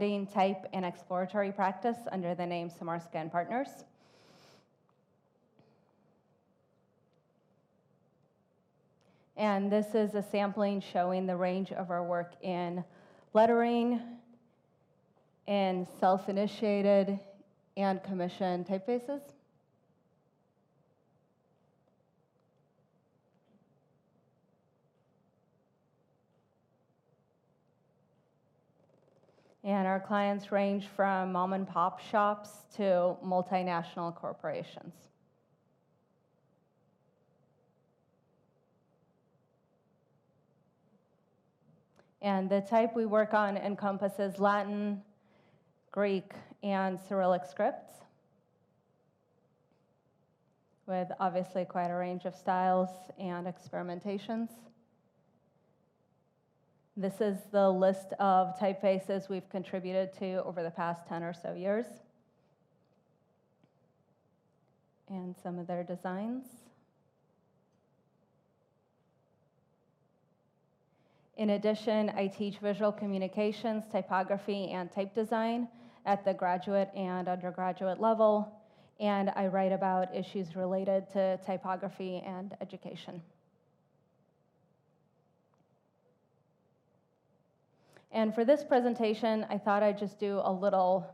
marketing, type, and exploratory practice under the name Samarskaya and Partners. And this is a sampling showing the range of our work in lettering, in self-initiated, and commissioned typefaces. And our clients range from mom and pop shops to multinational corporations. And the type we work on encompasses Latin, Greek, and Cyrillic scripts, with obviously quite a range of styles and experimentations. This is the list of typefaces we've contributed to over the past 10 or so years, and some of their designs. In addition, I teach visual communications, typography, and type design at the graduate and undergraduate level, and I write about issues related to typography and education. And for this presentation, I thought I'd just do a little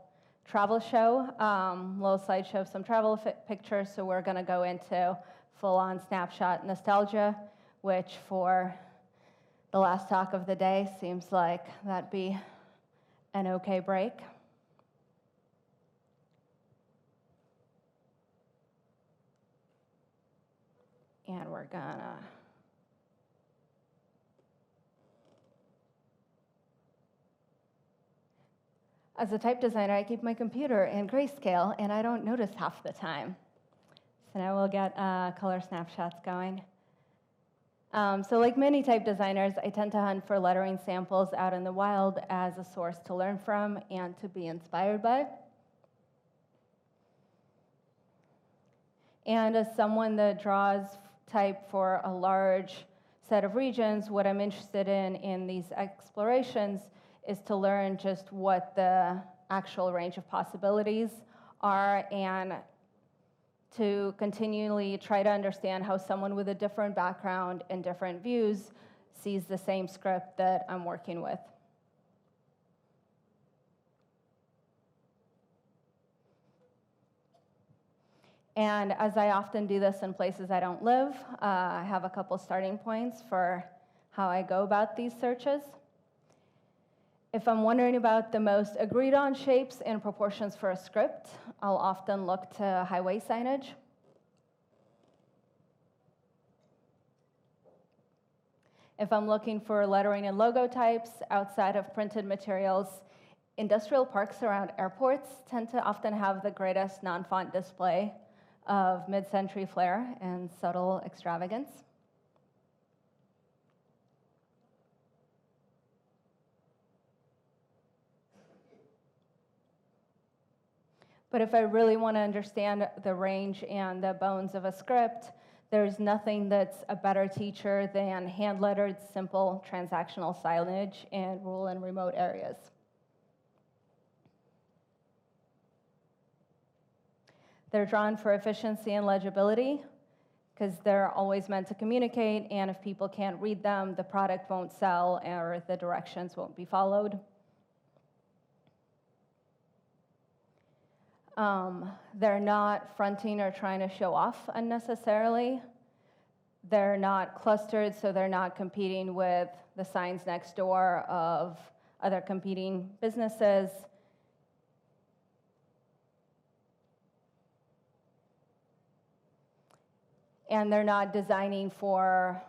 travel show, little slideshow of some travel pictures. So we're going to go into full-on snapshot nostalgia, which for the last talk of the day seems like that'd be an okay break. And we're gonna as a type designer, I keep my computer in grayscale, and I don't notice half the time. So now we'll get color snapshots going. So like many type designers, I tend to hunt for lettering samples out in the wild as a source to learn from and to be inspired by. And as someone that draws type for a large set of regions, what I'm interested in these explorations is to learn just what the actual range of possibilities are and to continually try to understand how someone with a different background and different views sees the same script that I'm working with. And as I often do this in places I don't live, I have a couple starting points for how I go about these searches. If I'm wondering about the most agreed on shapes and proportions for a script, I'll often look to highway signage. If I'm looking for lettering and logo types outside of printed materials, industrial parks around airports tend to often have the greatest non-font display of mid-century flair and subtle extravagance. But if I really want to understand the range and the bones of a script, there's nothing that's a better teacher than hand-lettered, simple transactional signage in rural and remote areas. They're drawn for efficiency and legibility because they're always meant to communicate, and if people can't read them, the product won't sell or the directions won't be followed. They're not fronting or trying to show off unnecessarily. They're not clustered, so they're not competing with the signs next door of other competing businesses. And they're not designing for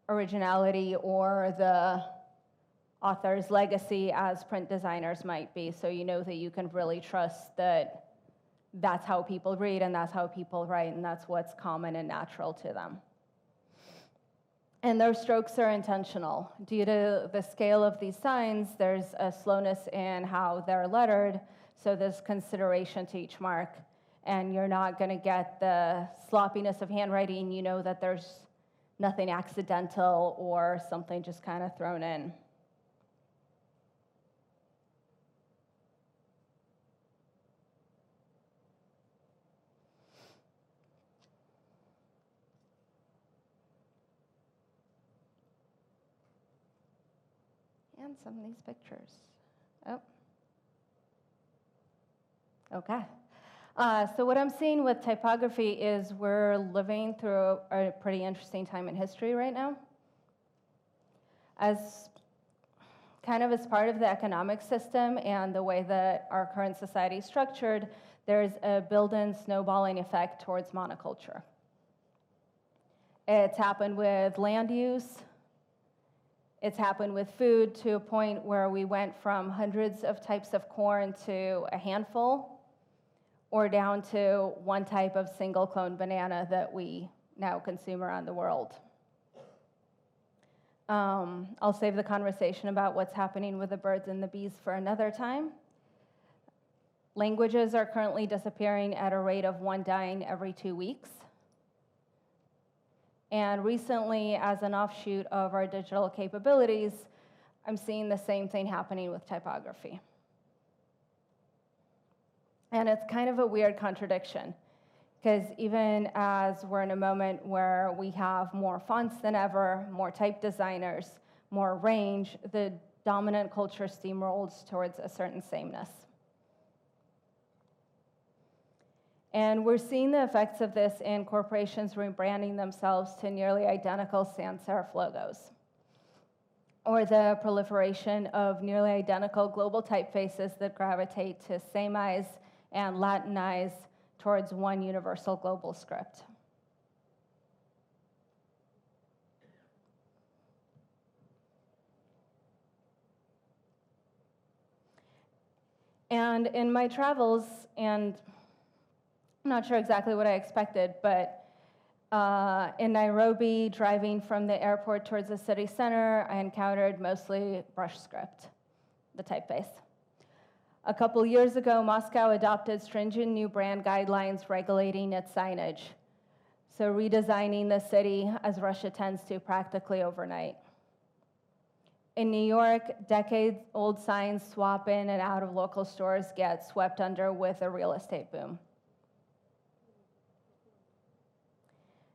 originality or the author's legacy as print designers might be. So you know that you can really trust that that's how people read and that's how people write and that's what's common and natural to them. And their strokes are intentional. Due to the scale of these signs, there's a slowness in how they're lettered, so there's consideration to each mark. And you're not going to get the sloppiness of handwriting. You know that there's nothing accidental or something just kind of thrown in. understand some of these pictures. Oh. Okay. So what I'm seeing with typography is we're living through a pretty interesting time in history right now. As part of the economic system and the way that our current society is structured, there's a built-in snowballing effect towards monoculture. It's happened with land use. It's happened with food to a point where we went from hundreds of types of corn to a handful, or down to one type of single clone banana that we now consume around the world. I'll save the conversation about what's happening with the birds and the bees for another time. Languages are currently disappearing at a rate of one dying every 2 weeks. And recently, as an offshoot of our digital capabilities, I'm seeing the same thing happening with typography. And it's kind of a weird contradiction, because even as we're in a moment where we have more fonts than ever, more type designers, more range, the dominant culture steamrolls towards a certain sameness. And we're seeing the effects of this in corporations rebranding themselves to nearly identical sans serif logos, or the proliferation of nearly identical global typefaces that gravitate to sameize and Latinize towards one universal global script. And in my travels, and I'm not sure exactly what I expected, but in Nairobi, driving from the airport towards the city center, I encountered mostly brush script, the typeface. A couple years ago, Moscow adopted stringent new brand guidelines regulating its signage, so redesigning the city, as Russia tends to, practically overnight. In New York, decades-old signs swap in and out of local stores get swept under with a real estate boom.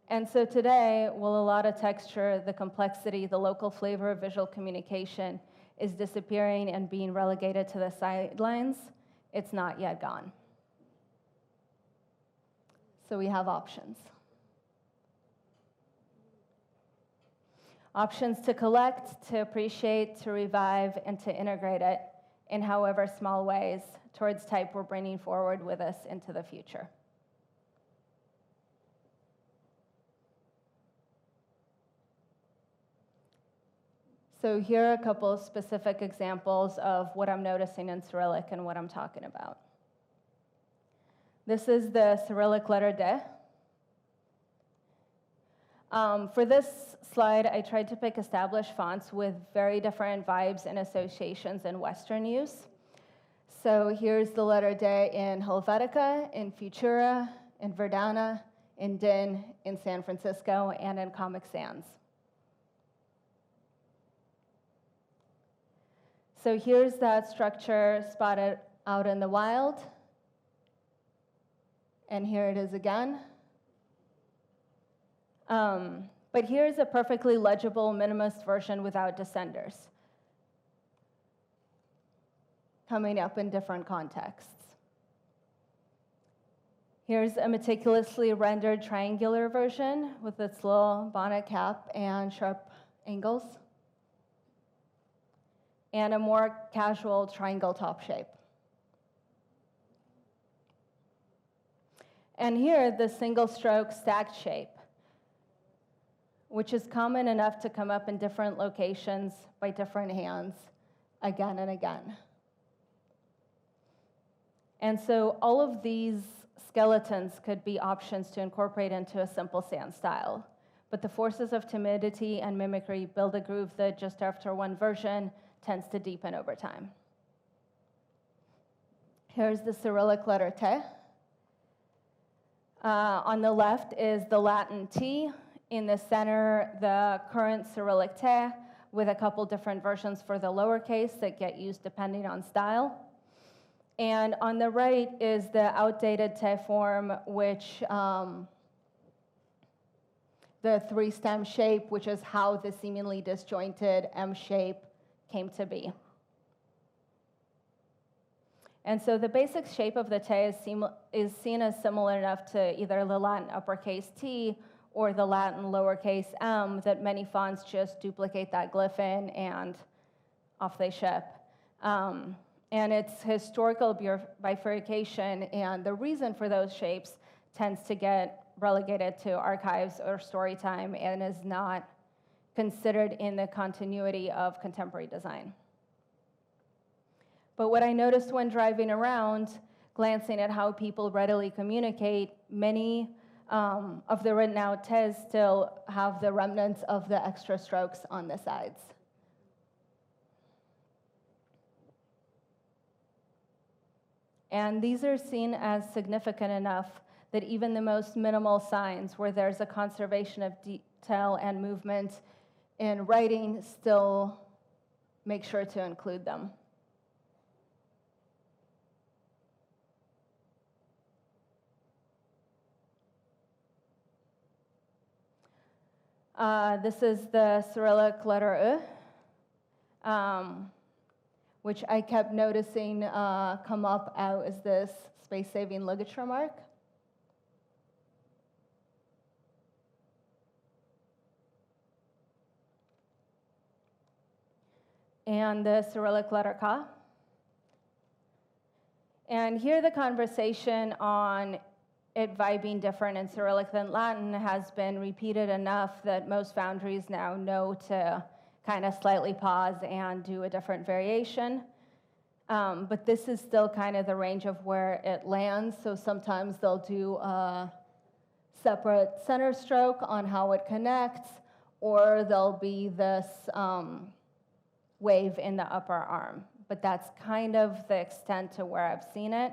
And so today, while a lot of texture, the complexity, the local flavor of visual communication is disappearing and being relegated to the sidelines, it's not yet gone. So we have options. Options to collect, to appreciate, to revive, and to integrate it in however small ways towards type we're bringing forward with us into the future. So here are a couple of specific examples of what I'm noticing in Cyrillic and what I'm talking about. This is the Cyrillic Letter D. For this slide, I tried to pick established fonts with very different vibes and associations in Western use. So here's the letter D in Helvetica, in Futura, in Verdana, in DIN, in San Francisco, and in Comic Sans. So here's that structure spotted out in the wild. And here it is again. But here's a perfectly legible minimalist version without descenders, coming up in different contexts. Here's a meticulously rendered triangular version with its little bonnet cap and sharp angles, and a more casual triangle top shape. And here, the single stroke stacked shape, which is common enough to come up in different locations by different hands again and again. And so all of these skeletons could be options to incorporate into a simple sans style. But the forces of timidity and mimicry build a groove that just after one version tends to deepen over time. Here's the Cyrillic letter T. On the left is the Latin T. In the center, the current Cyrillic T, with a couple different versions for the lowercase that get used depending on style. And on the right is the outdated T form, which the three-stem shape, which is how the seemingly disjointed M shape came to be. And so the basic shape of the T is seen as similar enough to either the Latin uppercase T or the Latin lowercase m that many fonts just duplicate that glyph in and off they ship. And its historical bifurcation and the reason for those shapes tends to get relegated to archives or story time and is not considered in the continuity of contemporary design. But what I noticed when driving around, glancing at how people readily communicate, many of the written out Ts still have the remnants of the extra strokes on the sides. And these are seen as significant enough that even the most minimal signs where there's a conservation of detail and movement in writing still make sure to include them. This is the Cyrillic Letter E, which I kept noticing come up out as this space-saving ligature mark. And the Cyrillic Letter K. And here the conversation on it being different in Cyrillic than Latin has been repeated enough that most foundries now know to kind of slightly pause and do a different variation. But this is still kind of the range of where it lands, so sometimes they'll do a separate center stroke on how it connects, or there'll be this wave in the upper arm. But that's kind of the extent to where I've seen it.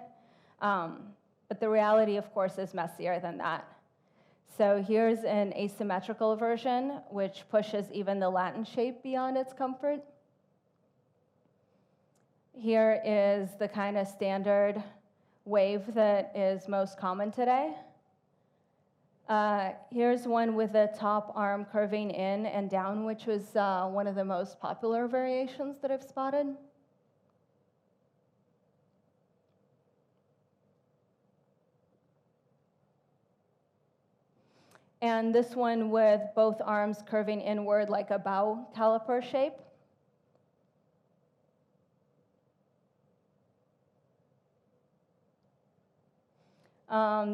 But the reality, of course, is messier than that. So here's an asymmetrical version, which pushes even the Latin shape beyond its comfort. Here is the kind of standard wave that is most common today. Here's one with the top arm curving in and down, which was one of the most popular variations that I've spotted. And this one with both arms curving inward like a bow caliper shape.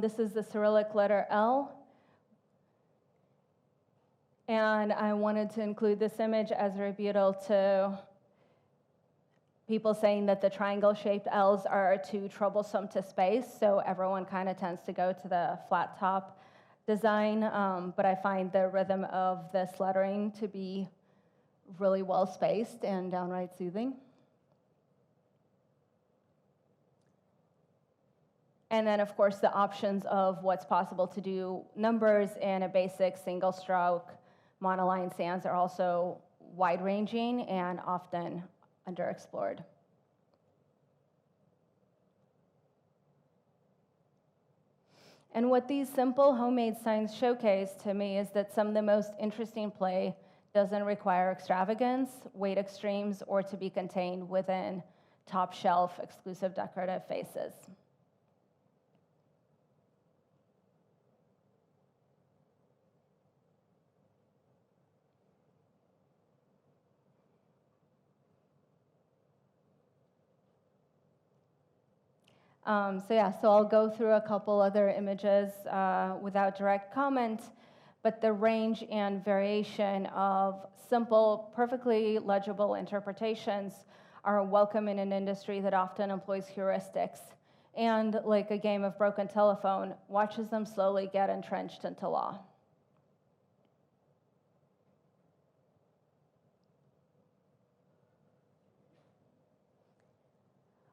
This is the Cyrillic letter L. And I wanted to include this image as a rebuttal to people saying that the triangle-shaped L's are too troublesome to space, so everyone kind of tends to go to the flat top design, but I find the rhythm of this lettering to be really well spaced and downright soothing. And then, of course, the options of what's possible to do numbers in a basic single stroke monoline sans are also wide-ranging and often underexplored. And what these simple homemade signs showcase to me is that some of the most interesting play doesn't require extravagance, weight extremes, or to be contained within top-shelf exclusive decorative faces. So I'll go through a couple other images without direct comment, but the range and variation of simple, perfectly legible interpretations are welcome in an industry that often employs heuristics and, like a game of broken telephone, watches them slowly get entrenched into law.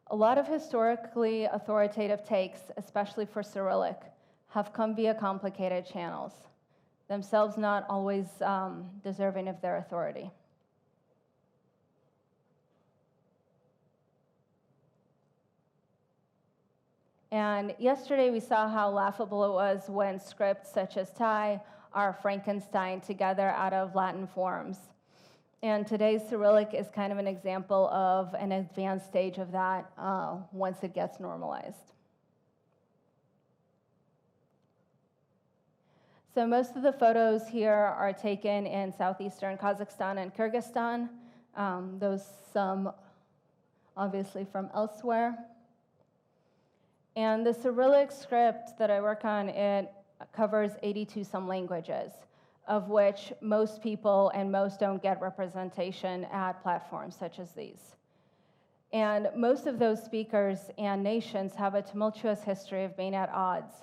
A lot of historically authoritative takes, especially for Cyrillic, have come via complicated channels, themselves not always deserving of their authority. And yesterday we saw how laughable it was when scripts such as Thai are Frankenstein together out of Latin forms. And today's Cyrillic is kind of an example of an advanced stage of that once it gets normalized. So most of the photos here are taken in southeastern Kazakhstan and Kyrgyzstan. Some obviously from elsewhere. And the Cyrillic script that I work on, it covers 82 some languages, of which most people and most don't get representation at platforms such as these. And most of those speakers and nations have a tumultuous history of being at odds,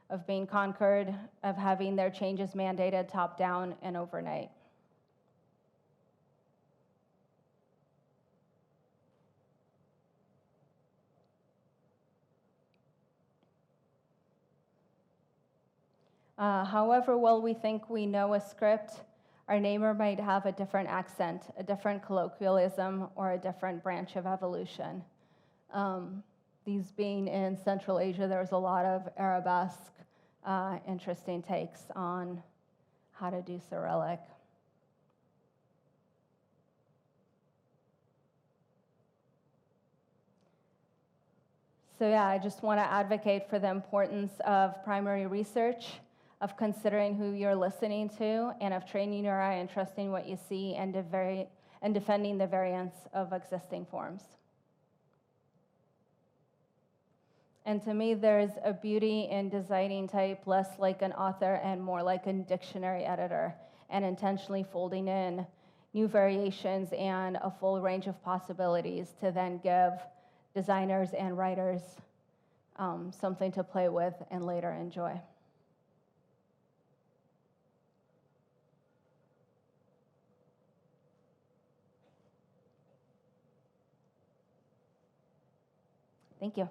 of being conquered, of having their changes mandated top down and overnight. However well we think we know a script, our neighbor might have a different accent, a different colloquialism, or a different branch of evolution. These being in Central Asia, there's a lot of Arabesque, interesting takes on how to do Cyrillic. So yeah, I just want to advocate for the importance of primary research, of considering who you're listening to, and of training your eye and trusting what you see and defending the variance of existing forms. And to me, there's a beauty in designing type less like an author and more like a dictionary editor, and intentionally folding in new variations and a full range of possibilities to then give designers and writers something to play with and later enjoy. Thank you.